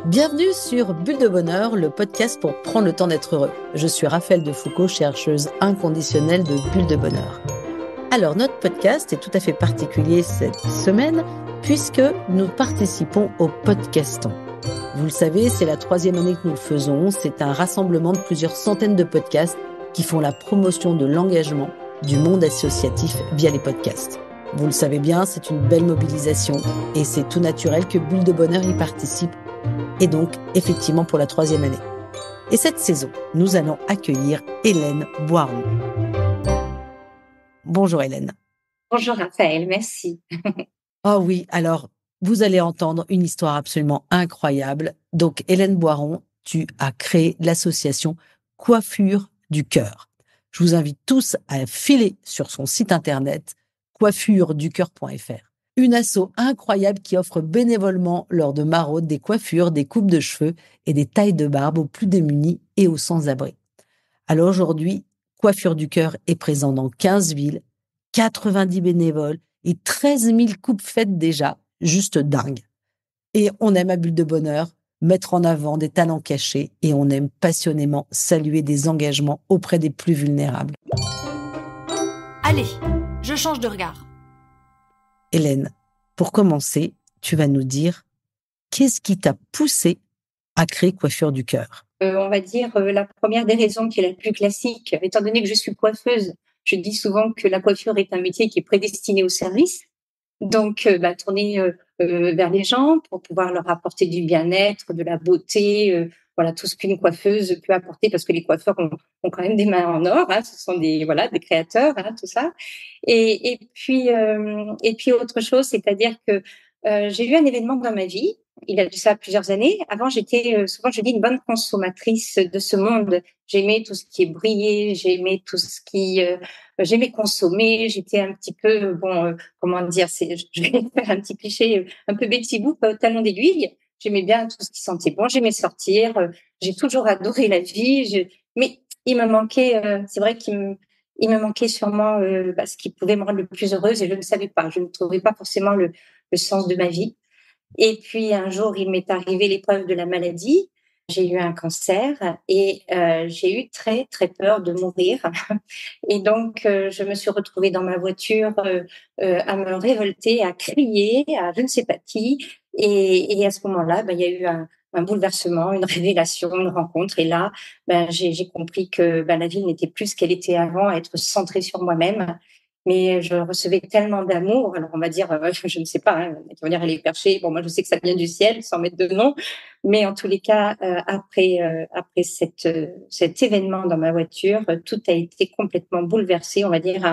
Bienvenue sur Bulle de Bonheur, le podcast pour prendre le temps d'être heureux. Je suis Raphaël Defoucault, chercheuse inconditionnelle de Bulle de Bonheur. Alors, notre podcast est tout à fait particulier cette semaine puisque nous participons au Podcaston. Vous le savez, c'est la 3e année que nous le faisons. C'est un rassemblement de plusieurs centaines de podcasts qui font la promotion de l'engagement du monde associatif via les podcasts. Vous le savez bien, c'est une belle mobilisation et c'est tout naturel que Bulle de Bonheur y participe. Et donc, effectivement, pour la 3e année. Et cette saison, nous allons accueillir Hélène Boiron. Bonjour Hélène. Bonjour Raphaël, merci. Oh oui, alors, vous allez entendre une histoire absolument incroyable. Donc, Hélène Boiron, tu as créé l'association Coiffure du Cœur. Je vous invite tous à filer sur son site internet coiffureducoeur.fr. Une asso incroyable qui offre bénévolement lors de maraudes des coiffures, des coupes de cheveux et des tailles de barbe aux plus démunis et aux sans-abri. Alors aujourd'hui, Coiffure du Cœur est présent dans 15 villes, 90 bénévoles et 13 000 coupes faites déjà, juste dingue. Et on aime à Bulle de Bonheur mettre en avant des talents cachés et on aime passionnément saluer des engagements auprès des plus vulnérables. Allez, je change de regard. Hélène, pour commencer, tu vas nous dire qu'est-ce qui t'a poussé à créer Coiffure du Cœur? On va dire la première des raisons qui est la plus classique, étant donné que je suis coiffeuse, je dis souvent que la coiffure est un métier qui est prédestiné au service. Donc, tourner vers les gens pour pouvoir leur apporter du bien-être, de la beauté, voilà tout ce qu'une coiffeuse peut apporter, parce que les coiffeurs ont quand même des mains en or, hein, ce sont des créateurs, hein, tout ça. Et puis autre chose, c'est-à-dire que j'ai eu un événement dans ma vie. Il y a de ça plusieurs années. Avant, j'étais souvent, je dis, une bonne consommatrice de ce monde. J'aimais tout ce qui est brillé, j'aimais tout ce qui j'aimais consommer. J'étais un petit peu, comment dire, je vais faire un petit cliché, un peu Betty Boop au talon d'aiguille. J'aimais bien tout ce qui sentait bon. J'aimais sortir. J'ai toujours adoré la vie. Mais il me manquait, c'est vrai il me manquait sûrement ce qui pouvait me rendre le plus heureuse, et je ne savais pas. Je ne trouvais pas forcément le sens de ma vie. Et puis un jour, il m'est arrivé l'épreuve de la maladie. J'ai eu un cancer et j'ai eu très très peur de mourir. Et donc je me suis retrouvée dans ma voiture à me révolter, à crier, à je ne sais pas qui. Et à ce moment-là, il y a eu un bouleversement, une révélation, une rencontre. Et là, j'ai compris que la vie n'était plus ce qu'elle était avant, à être centrée sur moi-même. Mais je recevais tellement d'amour. Alors on va dire, je ne sais pas, hein, ils vont dire elle est perchée. Bon, moi je sais que ça vient du ciel, sans mettre de nom. Mais en tous les cas, après cet événement dans ma voiture, tout a été complètement bouleversé. On va dire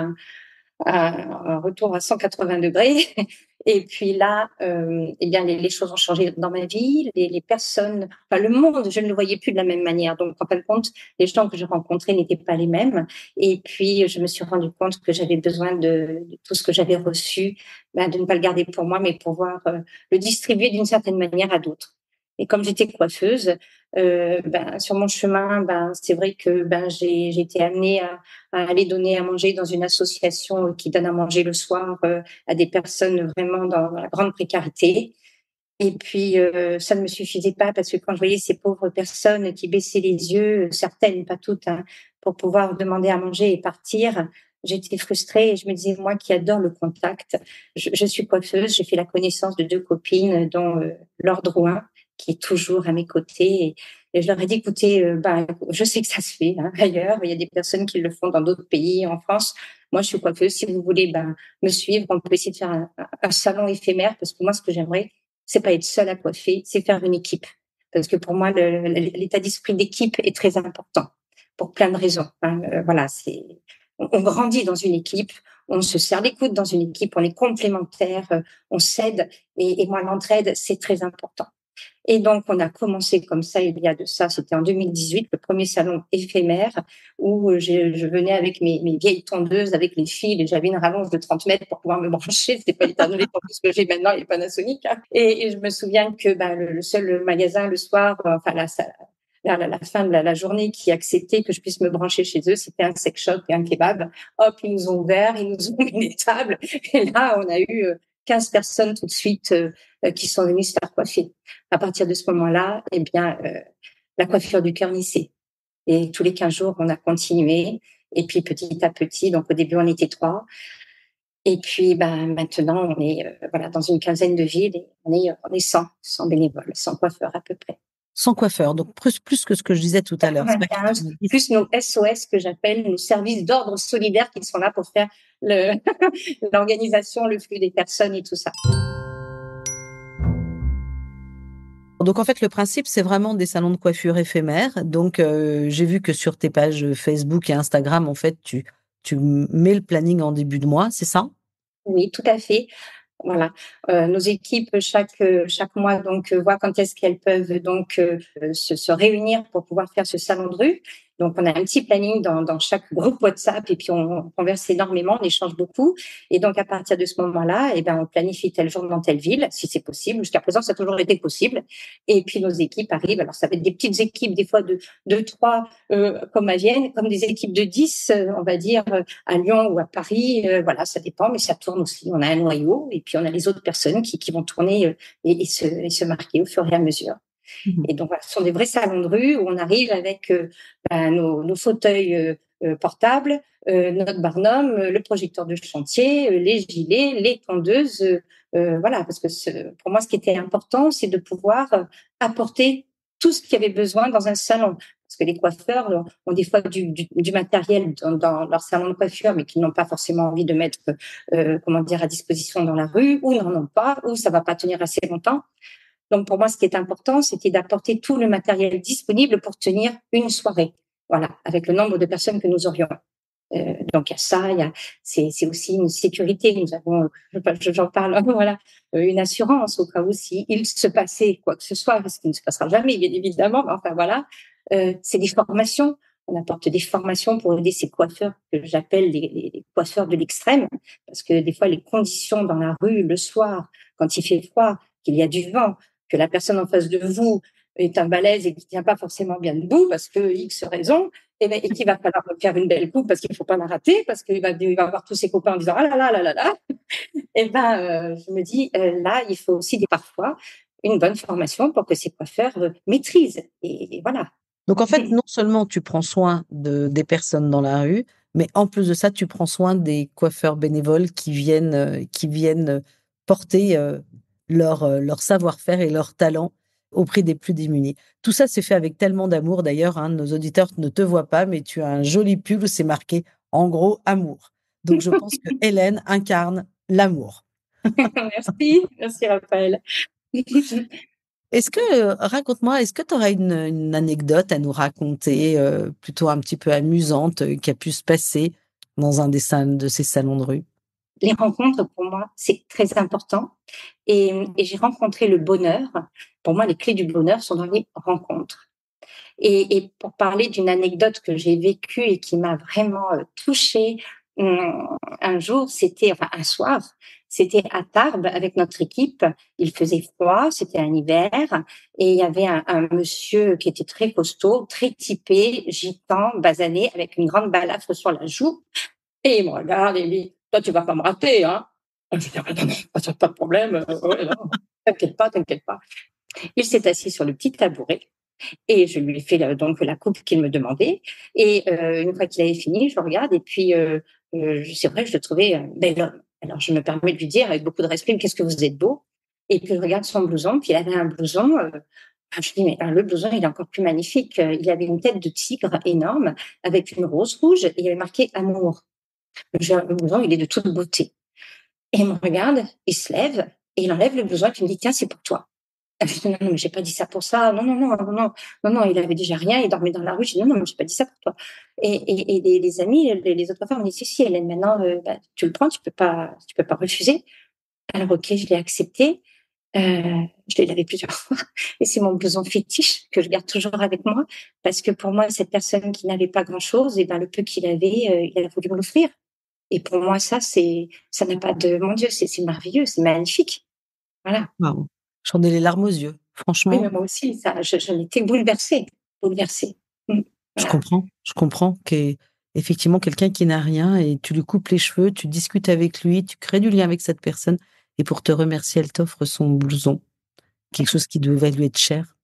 un retour à 180 degrés. Et puis là, les choses ont changé dans ma vie. Les personnes, enfin le monde, je ne le voyais plus de la même manière. Donc en fin de compte, les gens que je rencontrais n'étaient pas les mêmes. Et puis je me suis rendu compte que j'avais besoin de tout ce que j'avais reçu, de ne pas le garder pour moi, mais pouvoir le distribuer d'une certaine manière à d'autres. Et comme j'étais coiffeuse, sur mon chemin, c'est vrai que j'ai été amenée à aller donner à manger dans une association qui donne à manger le soir à des personnes vraiment dans la grande précarité. Et puis, ça ne me suffisait pas, parce que quand je voyais ces pauvres personnes qui baissaient les yeux, certaines, pas toutes, hein, pour pouvoir demander à manger et partir, j'étais frustrée et je me disais, moi qui adore le contact, je suis coiffeuse, j'ai fait la connaissance de 2 copines, dont Laure Drouin, qui est toujours à mes côtés. Et je leur ai dit, écoutez, je sais que ça se fait ailleurs, il y a des personnes qui le font dans d'autres pays, en France. Moi, je suis coiffeuse. Si vous voulez me suivre, on peut essayer de faire un salon éphémère, parce que moi, ce que j'aimerais, c'est pas être seule à coiffer, c'est faire une équipe. Parce que pour moi, l'état d'esprit d'équipe est très important pour plein de raisons. Hein. On grandit dans une équipe, on se serre les coudes dans une équipe, on est complémentaires, on s'aide, et moi, l'entraide, c'est très important. Et donc, on a commencé comme ça, il y a de ça, c'était en 2018, le premier salon éphémère, où je venais avec mes vieilles tondeuses, avec les fils, et j'avais une rallonge de 30 mètres pour pouvoir me brancher. C'était pas les tondeuses que j'ai maintenant, les Panasonic. Hein. Et je me souviens que le seul magasin le soir, la fin de la journée, qui acceptait que je puisse me brancher chez eux, c'était un sex shop et un kebab. Hop, ils nous ont ouvert, ils nous ont mis des tables. Et là, on a eu 15 personnes tout de suite qui sont venues se faire coiffer. À partir de ce moment-là, la coiffure du cœur naissait. Et tous les 15 jours, on a continué. Et puis petit à petit, donc au début, on était 3. Et puis maintenant, on est dans une quinzaine de villes et on est 100 bénévoles, 100 coiffeurs à peu près. Sans coiffeur, donc plus que ce que je disais tout à l'heure. 95, plus nos SOS que j'appelle, nos services d'ordre solidaire qui sont là pour faire l'organisation, le flux des personnes et tout ça. Donc en fait, le principe, c'est vraiment des salons de coiffure éphémères. Donc j'ai vu que sur tes pages Facebook et Instagram, en fait, tu mets le planning en début de mois, c'est ça? Oui, tout à fait. Voilà, nos équipes chaque mois donc voient quand est-ce qu'elles peuvent donc se réunir pour pouvoir faire ce salon de rue. Donc on a un petit planning dans chaque groupe WhatsApp et puis on converse énormément, on échange beaucoup. Et donc à partir de ce moment-là, on planifie tel jour dans telle ville, si c'est possible. Jusqu'à présent, ça a toujours été possible. Et puis nos équipes arrivent. Alors ça va être des petites équipes, des fois de 3 comme à Vienne, comme des équipes de 10, on va dire à Lyon ou à Paris. Voilà, ça dépend, mais ça tourne aussi. On a un noyau et puis on a les autres personnes qui vont tourner et se marquer au fur et à mesure. Et donc, ce sont des vrais salons de rue où on arrive avec nos fauteuils portables, notre barnum, le projecteur de chantier, les gilets, les tondeuses. Voilà, parce que pour moi, ce qui était important, c'est de pouvoir apporter tout ce qu'il y avait besoin dans un salon. Parce que les coiffeurs ont des fois du matériel dans leur salon de coiffure, mais qu'ils n'ont pas forcément envie de mettre, à disposition dans la rue, ou n'en ont pas, ou ça va pas tenir assez longtemps. Donc, pour moi, ce qui est important, c'était d'apporter tout le matériel disponible pour tenir une soirée. Voilà, avec le nombre de personnes que nous aurions. Donc, il y a ça, c'est aussi une sécurité. Nous avons, j'en parle, une assurance au cas où s'il se passait quoi que ce soit, ce qui ne se passera jamais, bien évidemment. Mais enfin, voilà, c'est des formations. On apporte des formations pour aider ces coiffeurs que j'appelle les coiffeurs de l'extrême, parce que des fois, les conditions dans la rue, le soir, quand il fait froid, qu'il y a du vent, que la personne en face de vous est un balèze et qui tient pas forcément bien debout parce que X raison, et qu'il va falloir faire une belle coupe parce qu'il faut pas la rater, parce qu'il va avoir tous ses copains en disant ah là là là là là. Je me dis là, il faut aussi parfois une bonne formation pour que ces coiffeurs maîtrisent. Et voilà. Donc en fait, non seulement tu prends soin des personnes dans la rue, mais en plus de ça, tu prends soin des coiffeurs bénévoles qui viennent porter leur savoir-faire et leur talent auprès des plus démunis. Tout ça, c'est fait avec tellement d'amour. D'ailleurs, nos auditeurs ne te voient pas, mais tu as un joli pull où c'est marqué, en gros, amour. Donc, je pense que Hélène incarne l'amour. Merci Raphaël. Raconte-moi, est-ce que tu aurais une anecdote à nous raconter, plutôt un petit peu amusante, qui a pu se passer dans un de ces salons de rue? Les rencontres, pour moi, c'est très important. Et j'ai rencontré le bonheur. Pour moi, les clés du bonheur sont dans les rencontres. Et pour parler d'une anecdote que j'ai vécue et qui m'a vraiment touchée, un soir, c'était à Tarbes avec notre équipe. Il faisait froid, c'était un hiver, et il y avait un monsieur qui était très costaud, très typé, gitan, basané, avec une grande balafre sur la joue. Et il me regarde et il dit, toi, tu vas pas me rater, hein? Je dis, non, pas de problème. Non, t'inquiète pas. Il s'est assis sur le petit tabouret et je lui ai fait donc la coupe qu'il me demandait. Et une fois qu'il avait fini, je le regarde et puis c'est vrai, je le trouvais un bel homme. Alors je me permets de lui dire avec beaucoup de respect, qu'est-ce que vous êtes beau. Et puis je regarde son blouson, puis il avait un blouson. Je dis, mais le blouson, il est encore plus magnifique. Il avait une tête de tigre énorme avec une rose rouge et il y avait marqué amour. Le blouson, il est de toute beauté. Et il me regarde, il se lève et il enlève le blouson et il me dit, tiens, c'est pour toi. Je dis, non, mais j'ai pas dit ça pour ça. Non, il avait déjà rien, il dormait dans la rue. Je dis, non, mais j'ai pas dit ça pour toi. Et les amis, les autres femmes m'ont dit, si, Hélène, maintenant, tu le prends, tu peux pas refuser. Alors, ok, je l'ai accepté. Je l'ai lavé plusieurs fois. Et c'est mon blouson fétiche que je garde toujours avec moi. Parce que pour moi, cette personne qui n'avait pas grand chose, et le peu qu'il avait, il a voulu me l'offrir. Et pour moi, ça n'a pas mon Dieu, c'est merveilleux, c'est magnifique. Voilà. Waouh! J'en ai les larmes aux yeux, Oui, franchement. mais moi aussi, ça, j'en étais bouleversée. Je comprends qu'effectivement, quelqu'un qui n'a rien et tu lui coupes les cheveux, tu discutes avec lui, tu crées du lien avec cette personne et pour te remercier, elle t'offre son blouson, quelque chose qui devait lui être cher.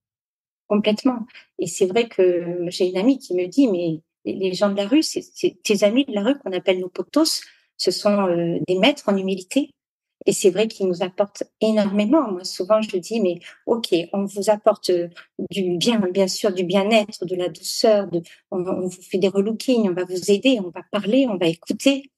Complètement. Et c'est vrai que j'ai une amie qui me dit, mais les gens de la rue, c'est tes amis de la rue qu'on appelle nos potos, ce sont des maîtres en humilité. Et c'est vrai qu'ils nous apportent énormément. Moi, souvent, je dis, mais ok, on vous apporte du bien, bien sûr, du bien-être, de la douceur, on vous fait des relookings, on va vous aider, on va parler, on va écouter.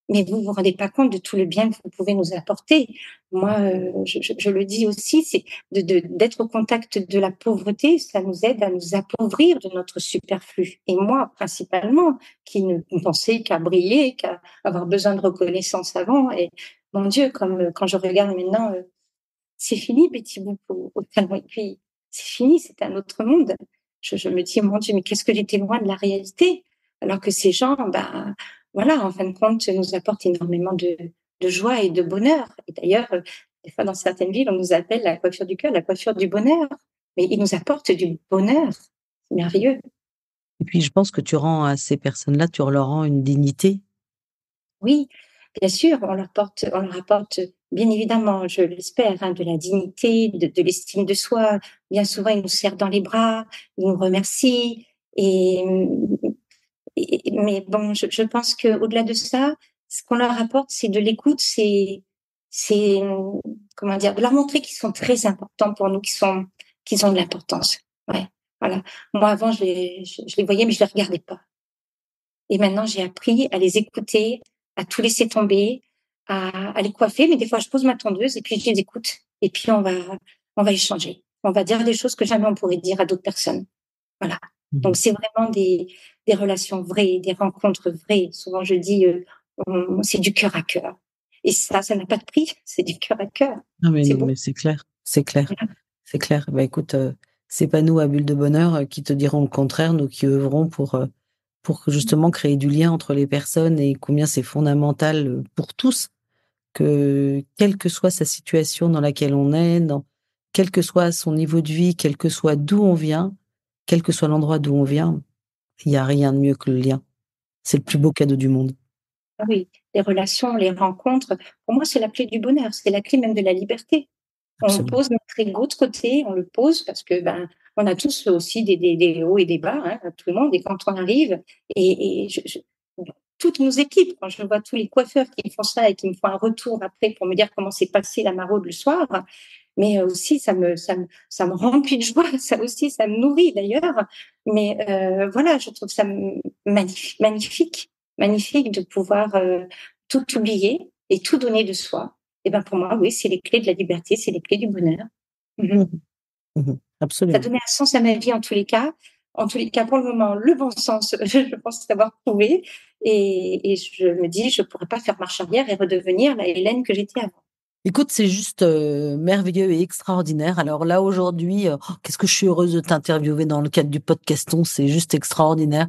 Mais vous vous rendez pas compte de tout le bien que vous pouvez nous apporter. Moi, je le dis aussi, c'est d'être au contact de la pauvreté, ça nous aide à nous appauvrir de notre superflu. Et moi, principalement, qui ne pensais qu'à briller, qu'à avoir besoin de reconnaissance avant. Et mon Dieu, comme quand je regarde maintenant, c'est fini, Betty Boop au talon aiguille. C'est fini, c'est un autre monde. Je me dis, mon Dieu, mais qu'est-ce que j'étais loin de la réalité. Alors que ces gens, ben, voilà, en fin de compte, nous apportent énormément de joie et de bonheur. Et d'ailleurs, des fois, dans certaines villes, on nous appelle la coiffure du cœur, la coiffure du bonheur. Mais ils nous apportent du bonheur. C'est merveilleux. Et puis, je pense que tu rends à ces personnes-là, tu leur rends une dignité. Oui, bien sûr, on leur apporte, bien évidemment, je l'espère, hein, de la dignité, de l'estime de soi. Bien souvent, ils nous serrent dans les bras, ils nous remercient. Et, mais bon, je pense qu'au-delà de ça, ce qu'on leur apporte, c'est de l'écoute, c'est, comment dire, de leur montrer qu'ils sont très importants pour nous, qu'ils ont de l'importance. Ouais, voilà. Moi, avant, je les voyais, mais je les regardais pas. Et maintenant, j'ai appris à les écouter, à tout laisser tomber, à les coiffer. Mais des fois, je pose ma tondeuse et puis je les écoute. Et puis, on va échanger. On va dire des choses que jamais on pourrait dire à d'autres personnes. Voilà. Donc, Mhm. c'est vraiment des relations vraies, des rencontres vraies. Souvent, je dis, c'est du cœur à cœur. Et ça n'a pas de prix. C'est du cœur à cœur. Non, mais C'est non, beau. mais c'est clair, c'est clair, c'est clair. Bah écoute, c'est pas nous à Bulle de Bonheur qui te diront le contraire, nous qui œuvrons pour justement créer du lien entre les personnes et combien c'est fondamental pour tous que, quelle que soit sa situation dans laquelle on est, quel que soit son niveau de vie, quel que soit d'où on vient, quel que soit l'endroit d'où on vient, il n'y a rien de mieux que le lien. C'est le plus beau cadeau du monde. Ah oui, les relations, les rencontres, pour moi, c'est la clé du bonheur. C'est la clé même de la liberté. On Absolument. pose notre ego de côté, on le pose parce que ben on a tous aussi des hauts et des bas, hein, tout le monde. Et quand on arrive, et toutes nos équipes, quand je vois tous les coiffeurs qui font ça et qui me font un retour après pour me dire comment s'est passé la maraude le soir, mais aussi ça me remplit de joie, ça aussi ça me nourrit d'ailleurs. Mais voilà, je trouve ça magnifique, magnifique, magnifique de pouvoir tout oublier et tout donner de soi. Et ben pour moi, oui, c'est les clés de la liberté, c'est les clés du bonheur. Mhm. Mhm. Mhm. Ça Absolument. donnait un sens à ma vie en tous les cas. En tous les cas, pour le moment, le bon sens, je pense l'avoir trouvé. Et je me dis, je pourrais pas faire marche arrière et redevenir la Hélène que j'étais avant. Écoute, c'est juste merveilleux et extraordinaire. Alors là, aujourd'hui, qu'est-ce que je suis heureuse de t'interviewer dans le cadre du podcaston. C'est juste extraordinaire.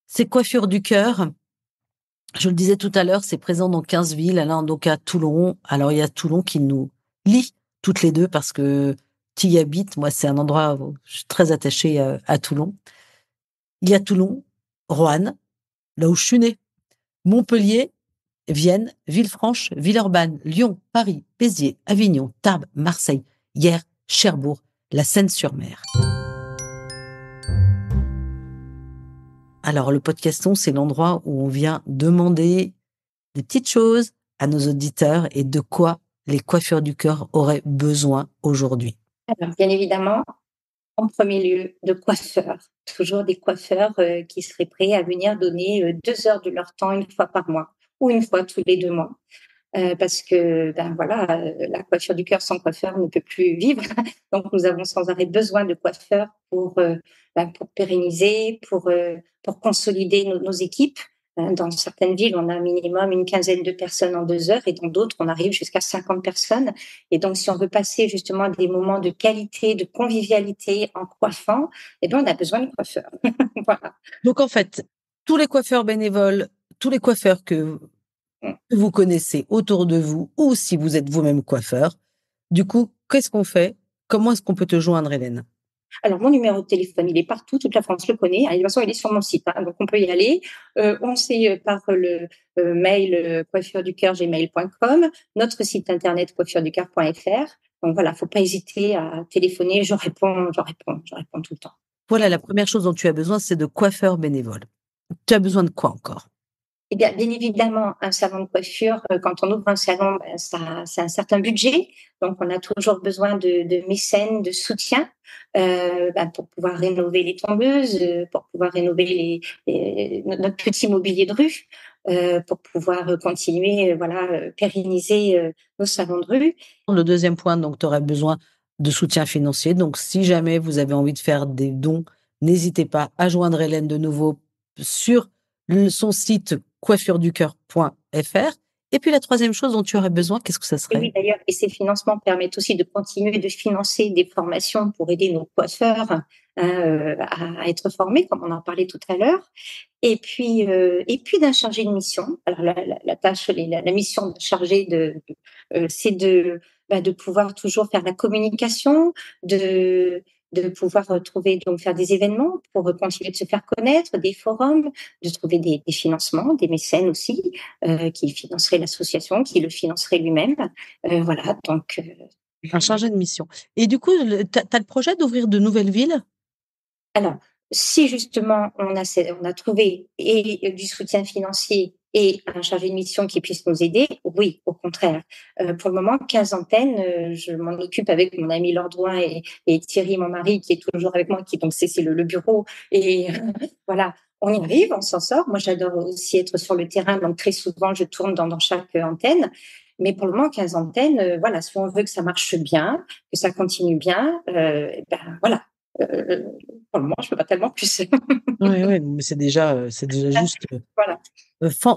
C'est Coiffure du cœur. Je le disais tout à l'heure, c'est présent dans 15 villes. Alors, donc à Toulon. Alors, il y a Toulon qui nous lie toutes les deux parce que tu y habites. Moi, c'est un endroit où je suis très attachée à Toulon. Il y a Toulon, Roanne, là où je suis née, Montpellier, Vienne, Villefranche, Villeurbanne, Lyon, Paris, Béziers, Avignon, Tarbes, Marseille, Hyères, Cherbourg, la Seine-sur-Mer. Alors, le podcaston, c'est l'endroit où on vient demander des petites choses à nos auditeurs et de quoi les coiffeurs du cœur auraient besoin aujourd'hui. Alors, bien évidemment, en premier lieu, de coiffeurs. Toujours des coiffeurs qui seraient prêts à venir donner 2 heures de leur temps une fois par mois ou une fois tous les 2 mois. Parce que ben voilà, la coiffure du cœur sans coiffeur ne peut plus vivre. Donc nous avons sans arrêt besoin de coiffeurs pour pérenniser, pour consolider nos équipes. Dans certaines villes, on a un minimum une quinzaine de personnes en 2 heures, et dans d'autres, on arrive jusqu'à 50 personnes. Et donc, si on veut passer justement des moments de qualité, de convivialité en coiffant, eh ben, on a besoin de coiffeurs. Voilà. Donc, en fait, tous les coiffeurs bénévoles, tous les coiffeurs que vous connaissez autour de vous, ou si vous êtes vous-même coiffeur, du coup, qu'est-ce qu'on fait? Comment est-ce qu'on peut te joindre, Hélène? Alors, mon numéro de téléphone, il est partout, toute la France le connaît. De toute façon, il est sur mon site, hein, donc on peut y aller. On sait par le mail coiffure-du-cœur@gmail.com, notre site internet coiffure-du-cœur.fr. Donc voilà, faut pas hésiter à téléphoner. Je réponds tout le temps. Voilà, la première chose dont tu as besoin, c'est de coiffeurs bénévoles. Tu as besoin de quoi encore? Eh bien évidemment, un salon de coiffure, quand on ouvre un salon, ça c'est un certain budget, donc on a toujours besoin de mécènes, de soutien, pour pouvoir rénover les tondeuses, pour pouvoir rénover notre petit mobilier de rue, pour pouvoir continuer, pérenniser nos salons de rue. Le deuxième point, donc, tu aurais besoin de soutien financier. Donc, si jamais vous avez envie de faire des dons, n'hésitez pas à joindre Hélène de nouveau sur son site coiffure-du-cœur.fr. Et puis, la troisième chose dont tu aurais besoin, qu'est-ce que ça Et serait? oui, d'ailleurs, et ces financements permettent aussi de continuer de financer des formations pour aider nos coiffeurs à être formés, comme on en parlait tout à l'heure. Et puis d'un chargé de mission. Alors la tâche, la mission de chargé c'est de pouvoir toujours faire la communication, de pouvoir trouver, donc faire des événements pour continuer de se faire connaître, des forums, de trouver des financements, des mécènes aussi, qui financeraient l'association, qui le financerait lui-même. Voilà, donc. Un chargé de mission. Et du coup, tu as le projet d'ouvrir de nouvelles villes? Alors, si justement on a trouvé et du soutien financier et un chargé de mission qui puisse nous aider, oui, au contraire. Pour le moment, 15 antennes, je m'en occupe avec mon ami Lordouin et Thierry, mon mari, qui est toujours avec moi, qui donc c'est le bureau. Et voilà, on y arrive, on s'en sort. Moi, j'adore aussi être sur le terrain, donc très souvent, je tourne dans chaque antenne. Mais pour le moment, 15 antennes, voilà, si on veut que ça marche bien, que ça continue bien, voilà. Pour le moment, je peux pas tellement plus. Oui, oui, mais c'est déjà juste Voilà.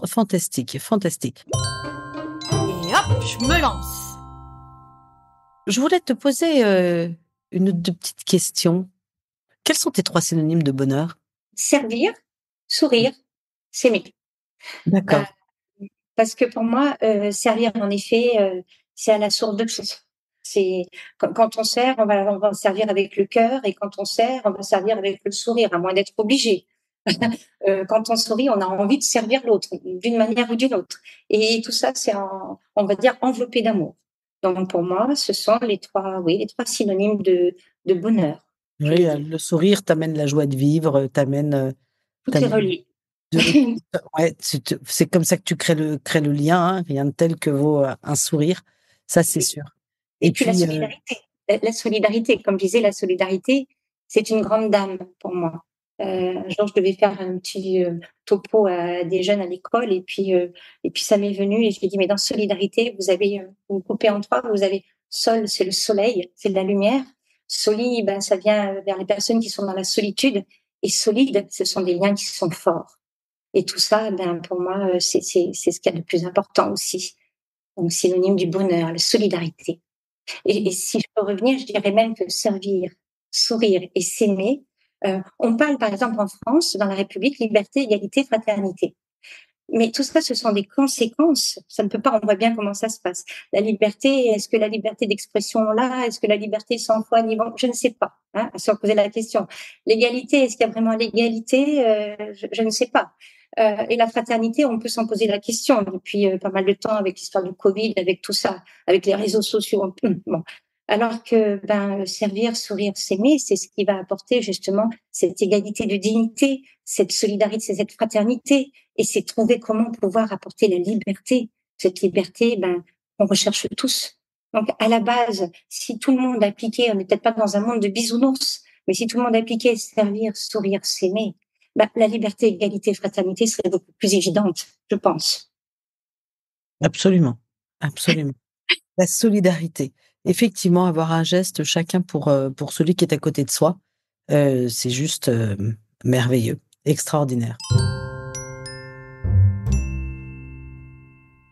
fantastique, fantastique. Et hop, je me lance. Je voulais te poser une ou deux petites questions. Quels sont tes 3 synonymes de bonheur? Servir, sourire, s'aimer. Euh, D'accord. Parce que pour moi, servir, en effet, c'est à la source de tout. C'est quand on sert, on va servir avec le cœur, et quand on sert, on va servir avec le sourire, à moins d'être obligé. Quand on sourit, on a envie de servir l'autre d'une manière ou d'une autre. Et tout ça, on va dire, enveloppé d'amour. Donc pour moi, ce sont les trois synonymes de bonheur. Je Oui, vais dire. le sourire t'amène la joie de vivre, Tout est t'amène relié. de ouais, c'est comme ça que tu crées le lien, hein, rien de tel que vaut, un sourire, ça c'est sûr. Et Et puis la puis, solidarité. La solidarité, comme je disais, la solidarité, c'est une grande dame pour moi. Un jour, je devais faire un petit topo à des jeunes à l'école, et puis ça m'est venu, et je lui ai dit, mais dans solidarité, vous avez vous coupez en trois, vous avez sol, c'est le soleil, c'est de la lumière. Soli, ben, ça vient vers les personnes qui sont dans la solitude, et solide, ce sont des liens qui sont forts. Et tout ça, ben, pour moi, c'est ce qu'il y a de plus important aussi. Donc, synonyme du bonheur, la solidarité. Et si je peux revenir, je dirais même que servir, sourire et s'aimer, on parle par exemple en France, dans la République, liberté, égalité, fraternité. Mais tout ça, ce sont des conséquences. Ça ne peut pas, on voit bien comment ça se passe. La liberté, est-ce que la liberté d'expression là, est-ce que la liberté sans foi ni bon, je ne sais pas. Hein, si on posait la question. L'égalité, est-ce qu'il y a vraiment l'égalité je ne sais pas. Et la fraternité, on peut s'en poser la question depuis pas mal de temps avec l'histoire du Covid, avec tout ça, avec les réseaux sociaux. Bon. Alors que servir, sourire, s'aimer, c'est ce qui va apporter justement cette égalité de dignité, cette solidarité, cette fraternité, et c'est trouver comment pouvoir apporter la liberté. Cette liberté, on recherche tous. Donc, à la base, si tout le monde appliquait, on n'est peut-être pas dans un monde de bisounours, mais si tout le monde appliquait servir, sourire, s'aimer, la liberté, égalité, fraternité serait beaucoup plus évidente, je pense. absolument, absolument. La solidarité. Effectivement, avoir un geste chacun pour celui qui est à côté de soi, c'est juste, merveilleux, extraordinaire.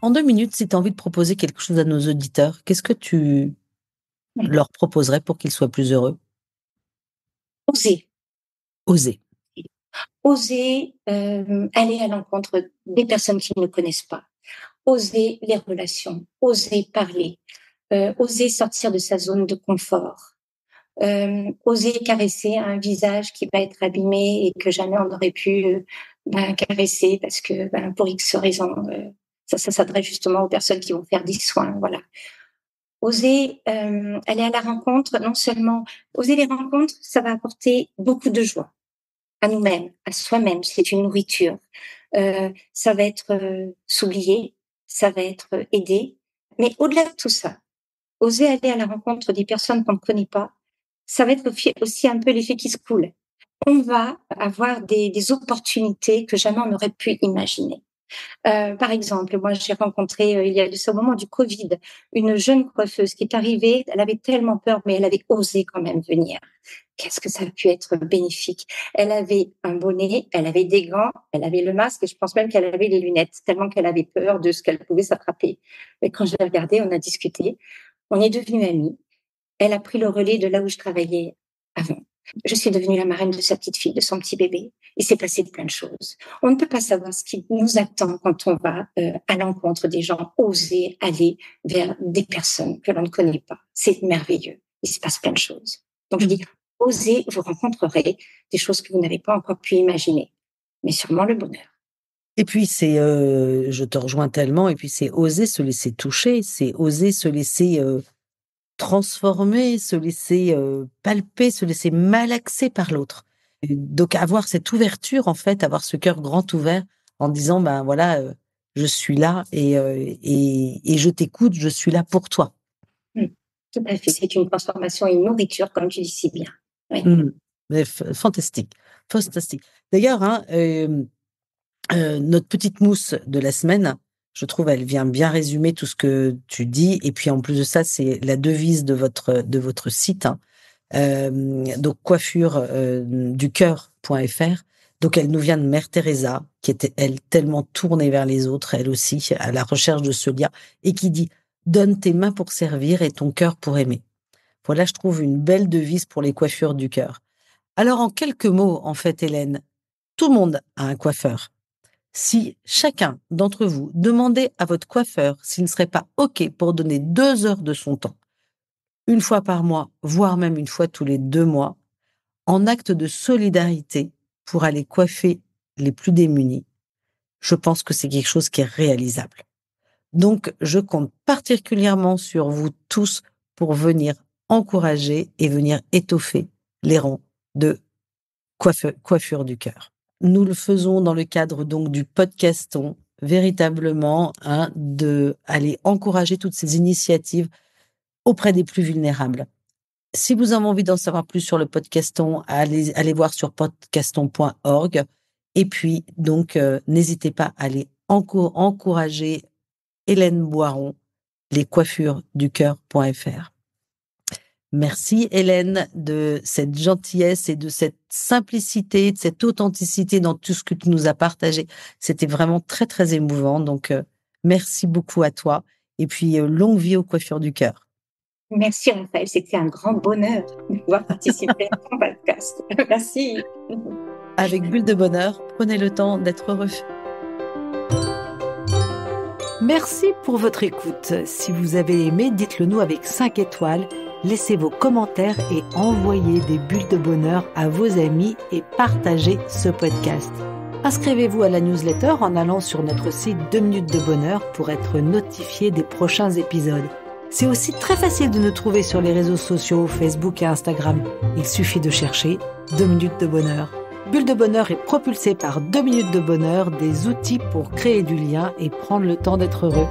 En 2 minutes, si tu as envie de proposer quelque chose à nos auditeurs, qu'est-ce que tu leur proposerais pour qu'ils soient plus heureux? Oser, Oser. oser aller à l'encontre des personnes qui ne connaissent pas, oser les relations, oser parler, oser sortir de sa zone de confort, Oser caresser un visage qui va être abîmé et que jamais on n'aurait pu caresser parce que pour X raisons, ça s'adresse justement aux personnes qui vont faire des soins, voilà. Oser aller à la rencontre, non seulement oser les rencontres, ça va apporter beaucoup de joie à nous-mêmes, à soi-même, c'est une nourriture. Ça va être s'oublier, ça va être aider, mais au-delà de tout ça, oser aller à la rencontre des personnes qu'on ne connaît pas, ça va être aussi un peu l'effet qui se coule. On va avoir des opportunités que jamais on n'aurait pu imaginer. Par exemple, moi j'ai rencontré il y a de ce au moment du Covid, une jeune coiffeuse qui est arrivée, elle avait tellement peur, mais elle avait osé quand même venir. Qu'est-ce que ça a pu être bénéfique. Elle avait un bonnet, elle avait des gants, elle avait le masque et je pense même qu'elle avait les lunettes, tellement qu'elle avait peur de ce qu'elle pouvait s'attraper. Mais quand je l'ai regardée, on a discuté, on est devenus amis. Elle a pris le relais de là où je travaillais avant. Je suis devenue la marraine de sa petite fille, de son petit bébé. Il s'est passé plein de choses. On ne peut pas savoir ce qui nous attend quand on va à l'encontre des gens, oser aller vers des personnes que l'on ne connaît pas. C'est merveilleux. Il se passe plein de choses. Donc je dis, osez, vous rencontrerez des choses que vous n'avez pas encore pu imaginer, mais sûrement le bonheur. Et puis c'est, je te rejoins tellement, et puis c'est oser se laisser toucher, c'est oser se laisser transformer, se laisser palper, se laisser malaxer par l'autre. Donc avoir cette ouverture, en fait, avoir ce cœur grand ouvert en disant, ben voilà, je suis là et je t'écoute, je suis là pour toi. Tout à fait, c'est une transformation et une nourriture, comme tu dis si bien. Oui. Fantastique, fantastique. D'ailleurs, hein, notre petite mousse de la semaine, je trouve, elle vient bien résumer tout ce que tu dis. Et puis, en plus de ça, c'est la devise de votre site. Hein. Donc, coiffure-du-cœur.fr. Donc, elle nous vient de Mère Teresa, qui était, elle, tellement tournée vers les autres, elle aussi, à la recherche de ce lien, et qui dit « Donne tes mains pour servir et ton cœur pour aimer ». Voilà, je trouve, une belle devise pour les coiffures du cœur. Alors, en quelques mots, en fait, Hélène, tout le monde a un coiffeur. Si chacun d'entre vous demandait à votre coiffeur s'il ne serait pas OK pour donner 2 heures de son temps, une fois par mois, voire même une fois tous les 2 mois, en acte de solidarité pour aller coiffer les plus démunis, je pense que c'est quelque chose qui est réalisable. Donc, je compte particulièrement sur vous tous pour venir encourager et venir étoffer les rangs de coiffure du cœur. Nous le faisons dans le cadre donc du podcaston, véritablement, hein, de aller encourager toutes ces initiatives auprès des plus vulnérables. Si vous avez envie d'en savoir plus sur le podcaston, allez voir sur podcaston.org. Et puis, donc, n'hésitez pas à aller encourager Hélène Boiron, lescoiffuresducoeur.fr. Merci Hélène de cette gentillesse et de cette simplicité, de cette authenticité dans tout ce que tu nous as partagé. C'était vraiment très très émouvant. Donc merci beaucoup à toi et puis longue vie aux coiffures du cœur. Merci Raphaël, c'était un grand bonheur de pouvoir participer à ton podcast. Merci. Avec Bulle de Bonheur, prenez le temps d'être heureux. Merci pour votre écoute. Si vous avez aimé, dites-le nous avec 5 étoiles. Laissez vos commentaires et envoyez des bulles de bonheur à vos amis et partagez ce podcast. Inscrivez-vous à la newsletter en allant sur notre site 2 minutes de bonheur pour être notifié des prochains épisodes. C'est aussi très facile de nous trouver sur les réseaux sociaux, Facebook et Instagram. Il suffit de chercher 2 minutes de bonheur. Bulle de bonheur est propulsée par 2 minutes de bonheur, des outils pour créer du lien et prendre le temps d'être heureux.